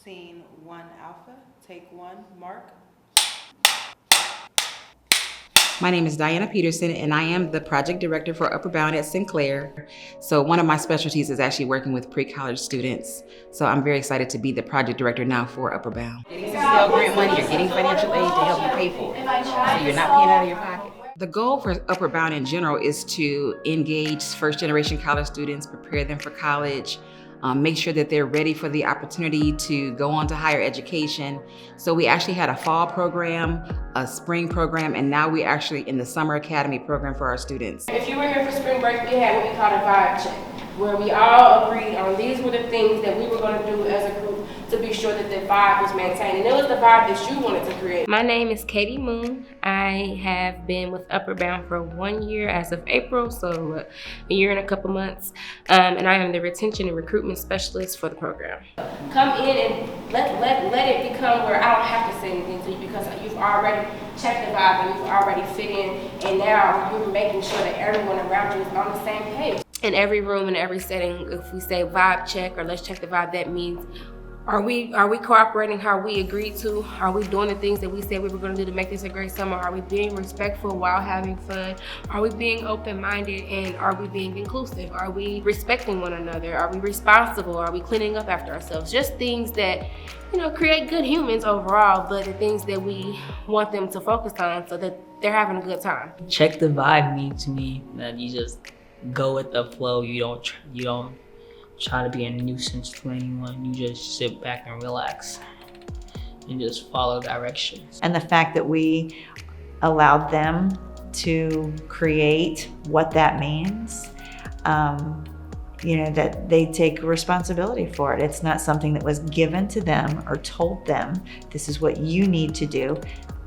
Scene 1 Alpha, take 1, Mark. My name is Diana Peterson, and I am the project director for Upper Bound at Sinclair. So one of my specialties is actually working with pre-college students. So I'm very excited to be the project director now for Upper Bound. Getting Pell Grant money, you're getting financial aid to help you pay for it. So you're not paying out of your pocket. The goal for Upper Bound in general is to engage first-generation college students, prepare them for college, make sure that they're ready for the opportunity to go on to higher education. So we actually had a fall program, a spring program, and now we're actually in the summer academy program for our students. If you were here for spring break, we had what we called a vibe check, where we all agreed on these were the things that we were going to do as a group to be sure that the vibe was maintained. And it was the vibe that you wanted to create. My name is Katie Moon. I have been with Upper Bound for 1 year as of April, so a year and a couple months. And I am the retention and recruitment specialist for the program. Come in and let it become where I don't have to say anything to you because you've already checked the vibe and you've already fit in, and now you're making sure that everyone around you is on the same page. In every room, in every setting, if we say vibe check or let's check the vibe, that means are we cooperating how we agreed to? Are we doing the things that we said we were going to do to make this a great summer? Are we being respectful while having fun? Are we being open-minded, and are we being inclusive? Are we respecting one another? Are we responsible? Are we cleaning up after ourselves? Just things that, create good humans overall, but the things that we want them to focus on so that they're having a good time. Check the vibe means to me that you just go with the flow. You don't try to be a nuisance to anyone. You just sit back and relax and just follow directions. And the fact that we allowed them to create what that means, that they take responsibility for it. It's not something that was given to them or told them, this is what you need to do.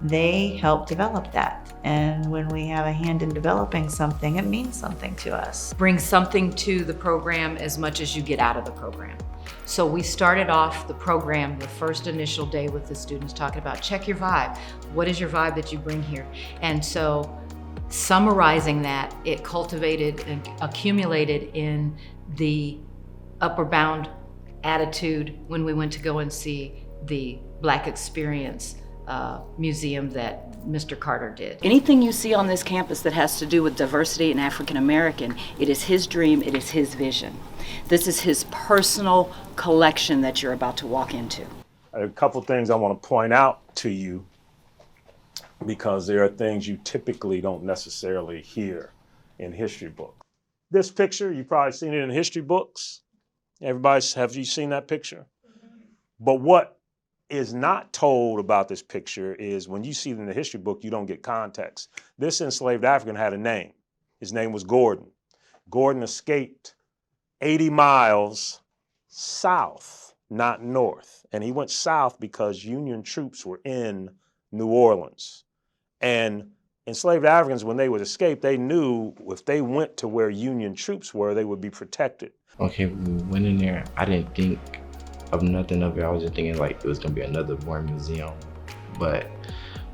They help develop that. And when we have a hand in developing something, it means something to us. Bring something to the program as much as you get out of the program. So we started off the program the first initial day with the students talking about check your vibe. What is your vibe that you bring here? And so summarizing that, it cultivated and accumulated in the Upper Bound attitude when we went to go and see the Black Experience museum that Mr. Carter did. Anything you see on this campus that has to do with diversity and African American, it is his dream, it is his vision. This is his personal collection that you're about to walk into. A couple things I want to point out to you, because there are things you typically don't necessarily hear in history books. This picture, you've probably seen it in history books. Have you seen that picture? But what is not told about this picture is when you see it in the history book, you don't get context. This enslaved African had a name. His name was Gordon. Gordon escaped 80 miles south, not north. And he went south because Union troops were in New Orleans. And enslaved Africans, when they would escape, they knew if they went to where Union troops were, they would be protected. Okay, we went in there. I didn't think of nothing of it. I was just thinking like it was gonna be another war museum. But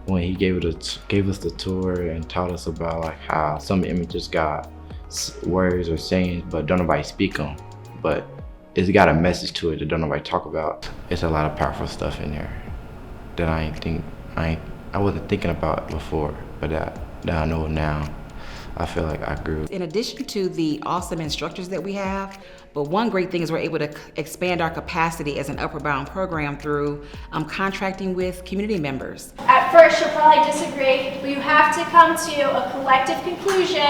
when he gave us the tour and taught us about like how some images got words or sayings, but don't nobody speak them. But it's got a message to it that don't nobody talk about. It's a lot of powerful stuff in there that I wasn't thinking about before, but that I know now. I feel like I grew. In addition to the awesome instructors that we have, but one great thing is we're able to expand our capacity as an Upper Bound program through contracting with community members. At first, you'll probably disagree, but you have to come to a collective conclusion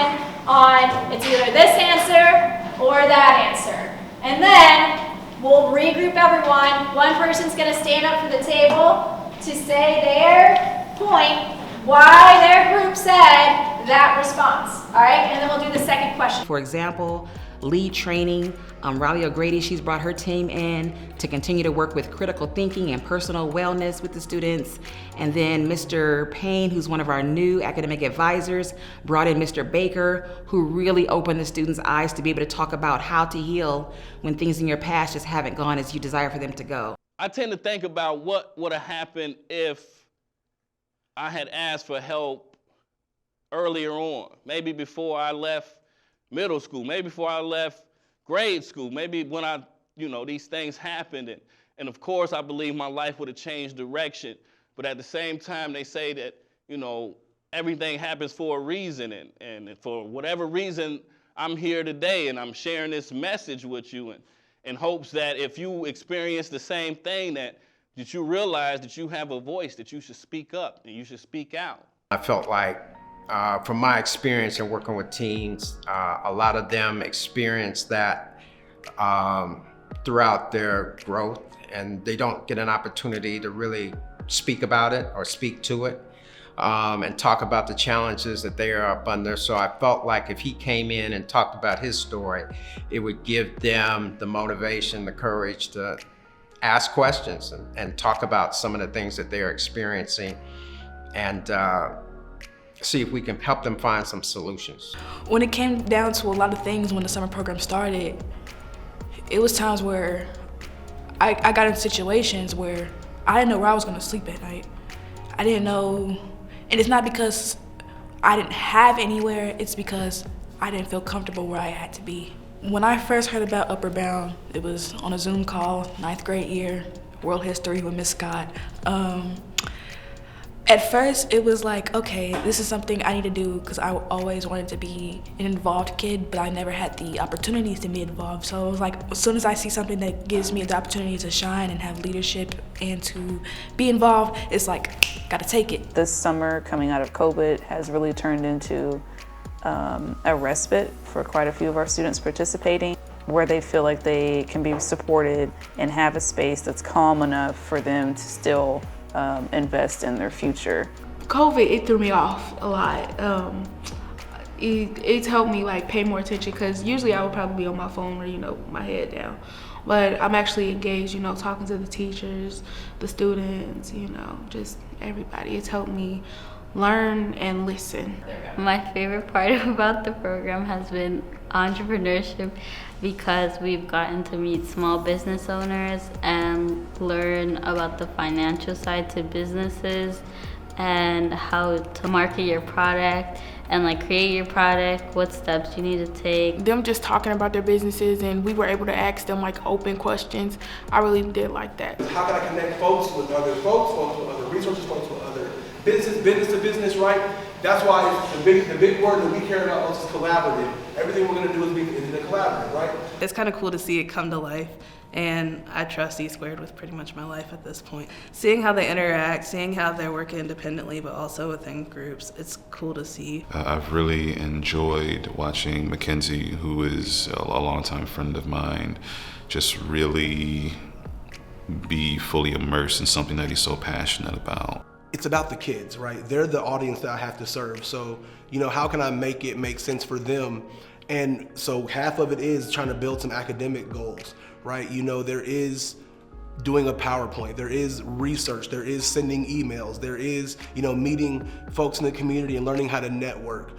on it's either this answer or that answer. And then we'll regroup everyone. One person's gonna stand up for the table to say their point, why their group said that response, all right? And then we'll do the second question. For example, lead training, Riley O'Grady, she's brought her team in to continue to work with critical thinking and personal wellness with the students. And then Mr. Payne, who's one of our new academic advisors, brought in Mr. Baker, who really opened the students' eyes to be able to talk about how to heal when things in your past just haven't gone as you desire for them to go. I tend to think about what would have happened if I had asked for help earlier on, maybe before I left middle school, maybe before I left grade school, maybe when I these things happened. And of course, I believe my life would have changed direction. But at the same time, they say that, everything happens for a reason. And for whatever reason, I'm here today and I'm sharing this message with you in hopes that if you experience the same thing, that you realize that you have a voice, that you should speak up and you should speak out. I felt like, from my experience in working with teens, a lot of them experience that throughout their growth, and they don't get an opportunity to really speak about it or speak to it and talk about the challenges that they are up under. So I felt like if he came in and talked about his story, it would give them the motivation, the courage to ask questions and talk about some of the things that they're experiencing, and see if we can help them find some solutions. When it came down to a lot of things when the summer program started, it was times where I got in situations where I didn't know where I was gonna sleep at night. I didn't know, and it's not because I didn't have anywhere, it's because I didn't feel comfortable where I had to be. When I first heard about Upward Bound, it was on a Zoom call, 9th grade year, world history with Miss Scott. At first, it was like, okay, this is something I need to do because I always wanted to be an involved kid, but I never had the opportunities to be involved. So it was like, as soon as I see something that gives me the opportunity to shine and have leadership and to be involved, it's like, gotta take it. This summer coming out of COVID has really turned into a respite for quite a few of our students participating, where they feel like they can be supported and have a space that's calm enough for them to still invest in their future. COVID, it threw me off a lot. It's helped me like pay more attention, because usually I would probably be on my phone or, with my head down. But I'm actually engaged, talking to the teachers, the students, just everybody. It's helped me learn and listen. My favorite part about the program has been entrepreneurship, because we've gotten to meet small business owners and learn about the financial side to businesses and how to market your product and like create your product, what steps you need to take. Them just talking about their businesses, and we were able to ask them like open questions. I really did like that. How can I connect folks with other folks with other resources, folks with other business to business, right? That's why the big word that we care about most is collaborative. Everything we're gonna do is the collaborative, right? It's kind of cool to see it come to life, and I trust E-Squared with pretty much my life at this point. Seeing how they interact, seeing how they're working independently but also within groups, it's cool to see. I've really enjoyed watching Mackenzie, who is a longtime friend of mine, just really be fully immersed in something that he's so passionate about. It's about the kids, right? They're the audience that I have to serve. So, how can I make it make sense for them? And so half of it is trying to build some academic goals, right? There is doing a PowerPoint, there is research, there is sending emails, there is, meeting folks in the community and learning how to network,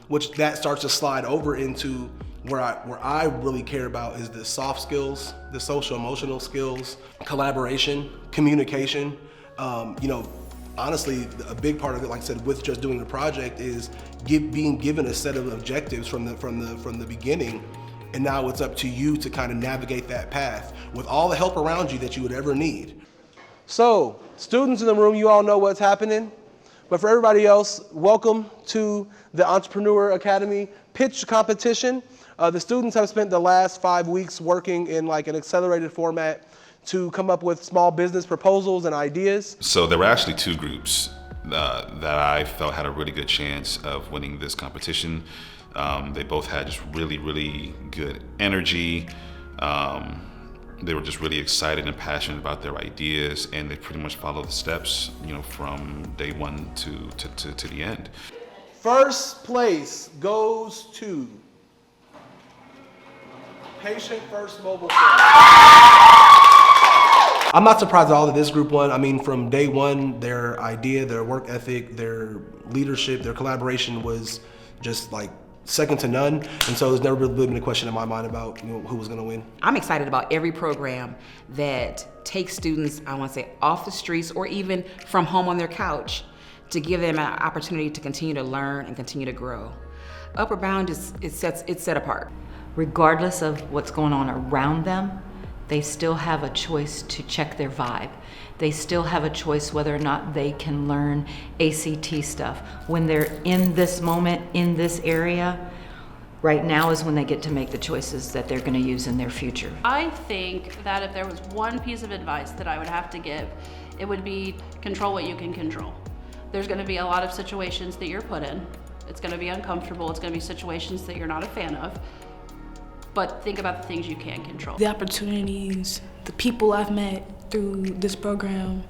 which that starts to slide over into where I really care about is the soft skills, the social emotional skills, collaboration, communication. Honestly, a big part of it, like I said, with just doing the project is being given a set of objectives from the beginning, and now it's up to you to kind of navigate that path with all the help around you that you would ever need. So, students in the room, you all know what's happening, but for everybody else, welcome to the Entrepreneur Academy pitch competition. The students have spent the last 5 weeks working in like an accelerated format to come up with small business proposals and ideas. So there were actually two groups that I felt had a really good chance of winning this competition. They both had just really, really good energy. They were just really excited and passionate about their ideas, and they pretty much followed the steps, from day one to the end. First place goes to Patient First Mobile Service. I'm not surprised at all that this group won. I mean, from day one, their idea, their work ethic, their leadership, their collaboration was just like second to none. And so there's never really been a question in my mind about who was gonna win. I'm excited about every program that takes students, I wanna say, off the streets or even from home on their couch to give them an opportunity to continue to learn and continue to grow. Upward Bound it's set apart. Regardless of what's going on around them, they still have a choice to check their vibe. They still have a choice whether or not they can learn ACT stuff. When they're in this moment, in this area, right now is when they get to make the choices that they're gonna use in their future. I think that if there was one piece of advice that I would have to give, it would be control what you can control. There's gonna be a lot of situations that you're put in. It's gonna be uncomfortable. It's gonna be situations that you're not a fan of. But think about the things you can control. The opportunities, the people I've met through this program,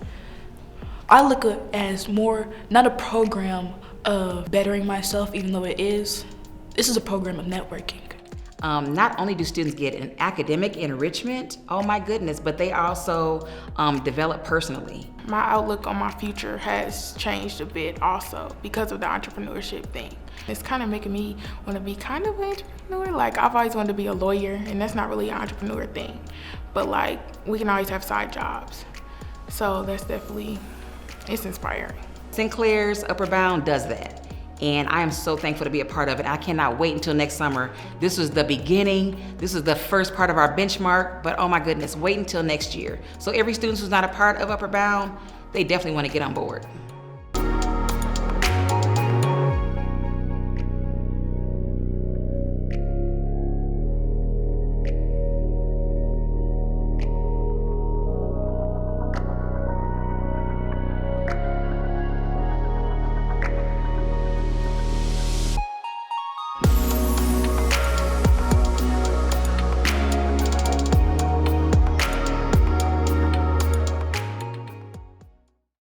I look at it as more, not a program of bettering myself, even though it is. This is a program of networking. Not only do students get an academic enrichment, oh my goodness, but they also develop personally. My outlook on my future has changed a bit also because of the entrepreneurship thing. It's kind of making me want to be kind of an entrepreneur. Like, I've always wanted to be a lawyer, and that's not really an entrepreneur thing. But like, we can always have side jobs. So that's definitely, it's inspiring. Sinclair's Upper Bound does that. And I am so thankful to be a part of it. I cannot wait until next summer. This was the beginning. This is the first part of our benchmark, but oh my goodness, wait until next year. So every student who's not a part of Upper Bound, they definitely want to get on board.